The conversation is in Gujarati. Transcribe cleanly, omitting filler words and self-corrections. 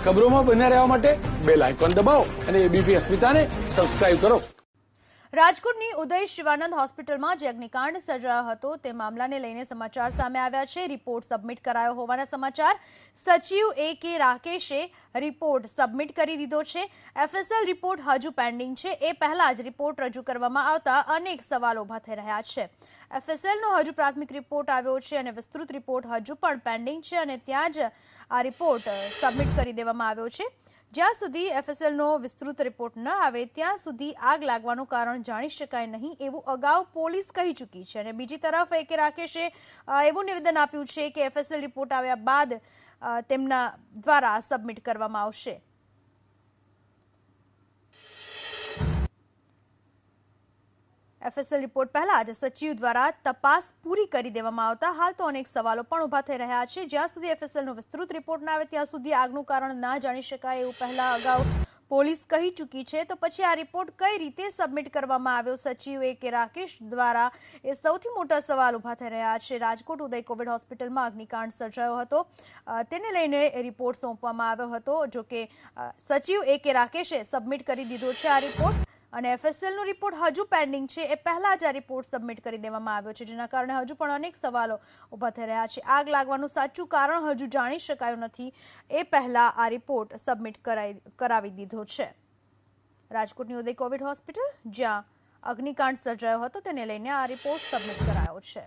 ખબરોમાં બન્યા રહેવા માટે બેલ આઇકોન દબાવો અને એબીપી અસ્મિતાને સબસ્ક્રાઇબ કરો। રાજકોટની ઉદય શિવાનંદ હોસ્પિટલમાં જે અગ્નિકાંડ સર્જાયો હતો તે મામલાને લઈને સમાચાર સામે આવ્યા છે। રિપોર્ટ સબમિટ કરાયો હોવાના સમાચાર। સચિવ A.K. રાકેશે રિપોર્ટ સબમિટ કરી દીધો છે। FSL રિપોર્ટ હજુ પેન્ડિંગ છે। એ પહેલા જ રિપોર્ટ રજૂ કરવામાં આવતા અનેક સવાલો ઉભા થઈ રહ્યા છે। FSLનો હજુ પ્રાથમિક રિપોર્ટ આવ્યો છે અને વિસ્તૃત રિપોર્ટ હજુ પણ પેન્ડિંગ છે અને ત્યાં જ આ રિપોર્ટ સબમિટ કરી દેવામાં આવ્યો છે। જ્યાં સુધી FSLનો વિસ્તૃત રિપોર્ટ ન આવે ત્યાં સુધી આગ લાગવાનું કારણ જાણી શકાય નહીં એવું અગાઉ પોલીસ કહી ચૂકી છે અને બીજી તરફ A.K. રાકેશે એવું નિવેદન આપ્યું છે કે FSL રિપોર્ટ આવ્યા બાદ તેમના દ્વારા સબમિટ કરવામાં આવશે। FSL રિપોર્ટ પહેલા જ સચિવ દ્વારા તપાસ પૂરી કરી દેવામાં આવતા હાલ તો અનેક સવાલો પણ ઉભા થઈ રહ્યા છે। જ્યાં સુધી FSLનો વિસ્તૃત રિપોર્ટ ના આવે ત્યાં સુધી આગનું કારણ ના જાણી શકાય એવું પહેલા અગાઉ પોલીસ કહી ચૂકી છે। તો પછી આ રિપોર્ટ કઈ રીતે સબમિટ કરવામાં આવ્યો સચિવ A.K. રાકેશ દ્વારા એ સૌથી મોટા સવાલ ઉભા થઈ રહ્યા છે। રાજકોટ ઉદય કોવિડ હોસ્પિટલમાં અગ્નિકાંડ સર્જાયો હતો તેને લઈને રિપોર્ટ સોંપવામાં આવ્યો હતો। જો કે સચિવ A.K. રાકેશે સબમિટ કરી દીધો છે આ રિપોર્ટ અને FSLનો રિપોર્ટ હજુ પેન્ડિંગ છે। એ પહેલા જ આ રિપોર્ટ સબમિટ કરી દેવામાં આવ્યો છે જેના કારણે હજુ પણ અનેક સવાલો ઉભા થઈ રહ્યા છે। આગ લાગવાનું સાચું કારણ હજુ જાણી શકાયું નથી એ પહેલા આ રિપોર્ટ સબમિટ કરાવી દીધો છે। રાજકોટની ઉદય કોવિડ હોસ્પિટલ જ્યાં અગ્નિકાંડ સર્જાયો હતો તેને લઈને આ રિપોર્ટ સબમિટ કરાયો છે।